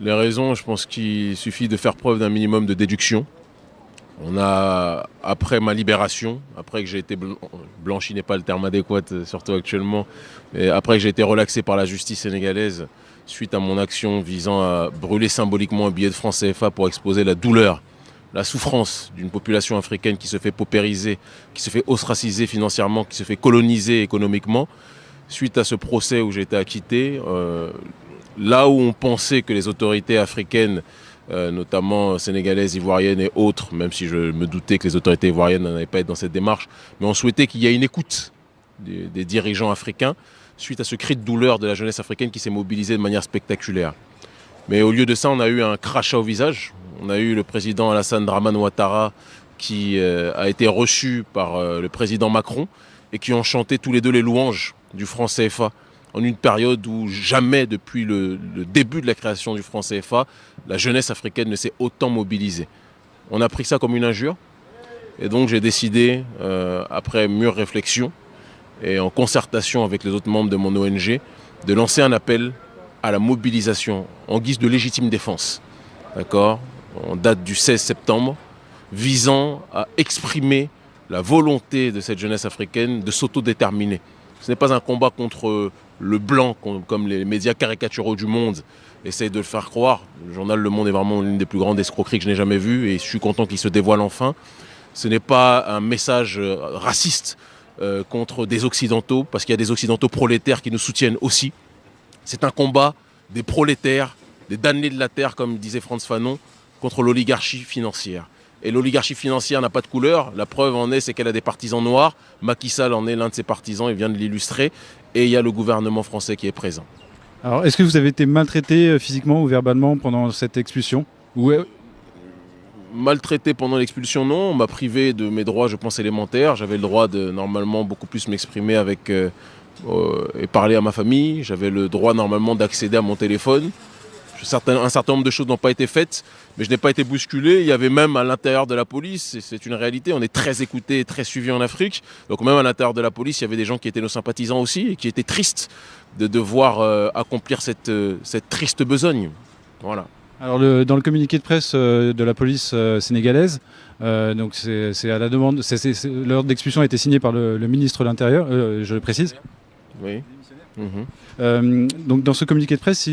Les raisons, je pense qu'il suffit de faire preuve d'un minimum de déduction. On a, après ma libération, après que j'ai été blanchi n'est pas le terme adéquat, surtout actuellement, mais après que j'ai été relaxé par la justice sénégalaise, suite à mon action visant à brûler symboliquement un billet de francs CFA pour exposer la douleur, la souffrance d'une population africaine qui se fait paupériser, qui se fait ostraciser financièrement, qui se fait coloniser économiquement. Suite à ce procès où j'ai été acquitté, là où on pensait que les autorités africaines, notamment sénégalaises, ivoiriennes et autres, même si je me doutais que les autorités ivoiriennes n'allaient pas être dans cette démarche, mais on souhaitait qu'il y ait une écoute des dirigeants africains suite à ce cri de douleur de la jeunesse africaine qui s'est mobilisée de manière spectaculaire. Mais au lieu de ça, on a eu un crachat au visage. On a eu le président Alassane Dramane Ouattara qui a été reçu par le président Macron et qui ont chanté tous les deux les louanges du franc CFA en une période où jamais depuis le début de la création du franc CFA, la jeunesse africaine ne s'est autant mobilisée. On a pris ça comme une injure et donc j'ai décidé, après mûre réflexion et en concertation avec les autres membres de mon ONG, de lancer un appel à la mobilisation en guise de légitime défense, d'accord, en date du 16 septembre, visant à exprimer la volonté de cette jeunesse africaine de s'autodéterminer. Ce n'est pas un combat contre le blanc, comme les médias caricaturaux du monde essayent de le faire croire. Le journal Le Monde est vraiment l'une des plus grandes escroqueries que je n'ai jamais vues et je suis content qu'il se dévoile enfin. Ce n'est pas un message raciste contre des Occidentaux, parce qu'il y a des Occidentaux prolétaires qui nous soutiennent aussi. C'est un combat des prolétaires, des damnés de la terre, comme disait Frantz Fanon, contre l'oligarchie financière. Et l'oligarchie financière n'a pas de couleur. La preuve en est, c'est qu'elle a des partisans noirs. Macky Sall en est l'un de ses partisans, il vient de l'illustrer. Et il y a le gouvernement français qui est présent. Alors, est-ce que vous avez été maltraité physiquement ou verbalement pendant cette expulsion ou... Maltraité pendant l'expulsion, non. On m'a privé de mes droits, je pense, élémentaires. J'avais le droit de, normalement, beaucoup plus m'exprimer avec... et parler à ma famille. J'avais le droit, normalement, d'accéder à mon téléphone. Un certain nombre de choses n'ont pas été faites, mais je n'ai pas été bousculé. Il y avait même à l'intérieur de la police, c'est une réalité, on est très écouté et très suivi en Afrique. Donc même à l'intérieur de la police, il y avait des gens qui étaient nos sympathisants aussi et qui étaient tristes de devoir accomplir cette triste besogne. Voilà. Alors dans le communiqué de presse de la police sénégalaise, donc c'est à la demande, l'ordre d'expulsion a été signé par le ministre de l'Intérieur, je le précise. Oui. Donc dans ce communiqué de presse,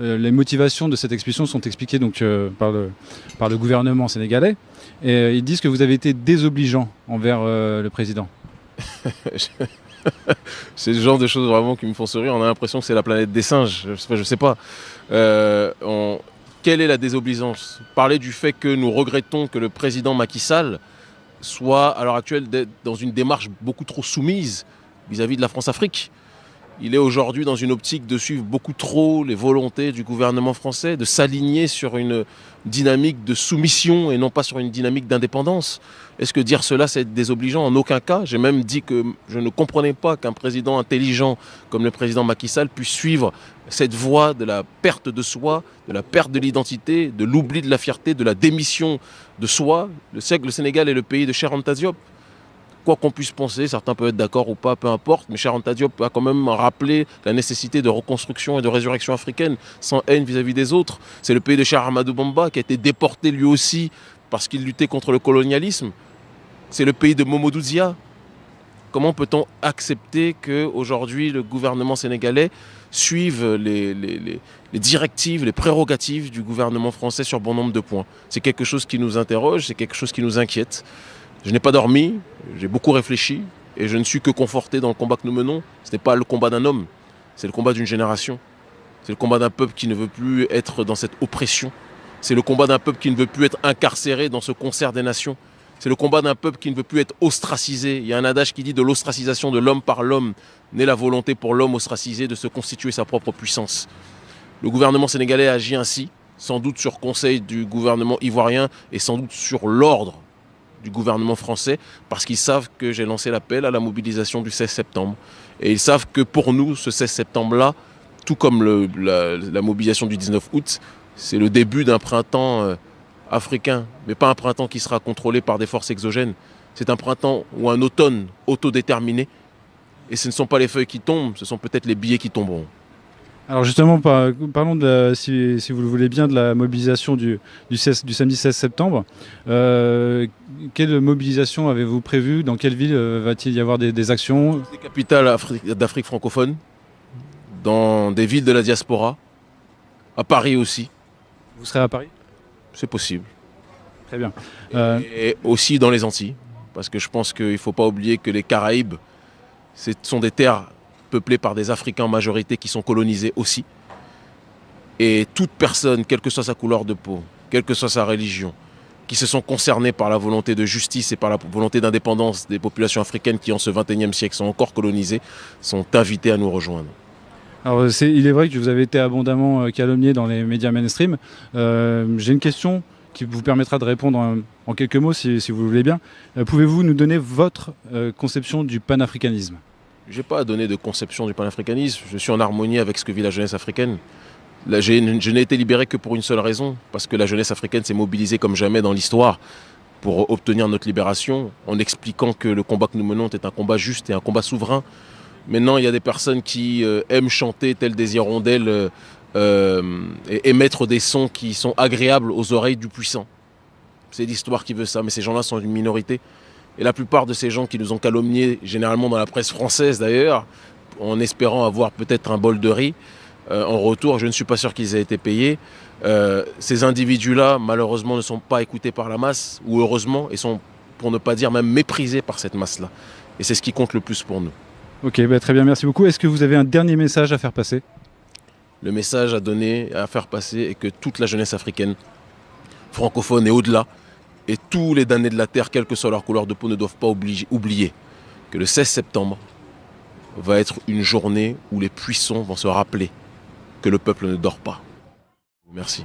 les motivations de cette expulsion sont expliquées donc, par le gouvernement sénégalais. Et ils disent que vous avez été désobligeant envers le président. C'est le genre de choses vraiment qui me font sourire. On a l'impression que c'est la planète des singes. Je sais pas. Quelle est la désobéissance? Parler du fait que nous regrettons que le président Macky Sall soit à l'heure actuelle dans une démarche beaucoup trop soumise vis-à-vis de la France-Afrique. Il est aujourd'hui dans une optique de suivre beaucoup trop les volontés du gouvernement français, de s'aligner sur une dynamique de soumission et non pas sur une dynamique d'indépendance. Est-ce que dire cela, c'est être désobligeant? En aucun cas. J'ai même dit que je ne comprenais pas qu'un président intelligent comme le président Macky Sall puisse suivre cette voie de la perte de soi, de la perte de l'identité, de l'oubli de la fierté, de la démission de soi. Le Sénégal est le pays de Cheikh Anta Diop. Quoi qu'on puisse penser, certains peuvent être d'accord ou pas, peu importe, mais Cheikh Anta Diop a quand même rappelé la nécessité de reconstruction et de résurrection africaine, sans haine vis-à-vis des autres. C'est le pays de Cheikh Ahmadou Bamba qui a été déporté lui aussi parce qu'il luttait contre le colonialisme. C'est le pays de Mamadou Dia. Comment peut-on accepter qu'aujourd'hui le gouvernement sénégalais suive les directives, les prérogatives du gouvernement français sur bon nombre de points? C'est quelque chose qui nous interroge, c'est quelque chose qui nous inquiète. Je n'ai pas dormi, j'ai beaucoup réfléchi et je ne suis que conforté dans le combat que nous menons. Ce n'est pas le combat d'un homme, c'est le combat d'une génération. C'est le combat d'un peuple qui ne veut plus être dans cette oppression. C'est le combat d'un peuple qui ne veut plus être incarcéré dans ce concert des nations. C'est le combat d'un peuple qui ne veut plus être ostracisé. Il y a un adage qui dit de l'ostracisation de l'homme par l'homme naît la volonté pour l'homme ostracisé de se constituer sa propre puissance. Le gouvernement sénégalais agit ainsi, sans doute sur conseil du gouvernement ivoirien et sans doute sur l'ordre du gouvernement français, parce qu'ils savent que j'ai lancé l'appel à la mobilisation du 16 septembre. Et ils savent que pour nous, ce 16 septembre-là, tout comme la mobilisation du 19 août, c'est le début d'un printemps africain, mais pas un printemps qui sera contrôlé par des forces exogènes. C'est un printemps ou un automne autodéterminé. Et ce ne sont pas les feuilles qui tombent, ce sont peut-être les billets qui tomberont. Alors justement, parlons si vous le voulez bien, de la mobilisation du samedi 16 septembre. Quelle mobilisation avez-vous prévue? Dans quelle ville va-t-il y avoir des actions? Des capitales d'Afrique francophone, dans des villes de la diaspora, à Paris aussi, Vous serez à Paris? c'est possible. Très bien. Et aussi dans les Antilles, parce que je pense qu'il ne faut pas oublier que les Caraïbes, ce sont des terres peuplées par des Africains en majorité qui sont colonisés aussi. Et toute personne, quelle que soit sa couleur de peau, quelle que soit sa religion, qui se sont concernés par la volonté de justice et par la volonté d'indépendance des populations africaines qui en ce XXIe siècle sont encore colonisées, sont invités à nous rejoindre. Alors il est vrai que vous avez été abondamment calomnié dans les médias mainstream. J'ai une question qui vous permettra de répondre en quelques mots si vous le voulez bien. Pouvez-vous nous donner votre conception du panafricanisme? Je n'ai pas à donner de conception du panafricanisme, je suis en harmonie avec ce que vit la jeunesse africaine. Là, je n'ai été libéré que pour une seule raison, parce que la jeunesse africaine s'est mobilisée comme jamais dans l'histoire pour obtenir notre libération, en expliquant que le combat que nous menons est un combat juste et un combat souverain. Maintenant, il y a des personnes qui aiment chanter telles des hirondelles et émettre des sons qui sont agréables aux oreilles du puissant. C'est l'histoire qui veut ça, mais ces gens-là sont une minorité. Et la plupart de ces gens qui nous ont calomniés, généralement dans la presse française d'ailleurs, en espérant avoir peut-être un bol de riz, en retour, je ne suis pas sûr qu'ils aient été payés. Ces individus-là, malheureusement, ne sont pas écoutés par la masse, ou heureusement, et sont, pour ne pas dire même méprisés par cette masse-là. Et c'est ce qui compte le plus pour nous. Ok, très bien, merci beaucoup. Est-ce que vous avez un dernier message à faire passer? Le message à donner, à faire passer, est que toute la jeunesse africaine, francophone et au-delà, et tous les damnés de la terre, quelle que soit leur couleur de peau, ne doivent pas oublier que le 16 septembre va être une journée où les puissants vont se rappeler que le peuple ne dort pas. Merci.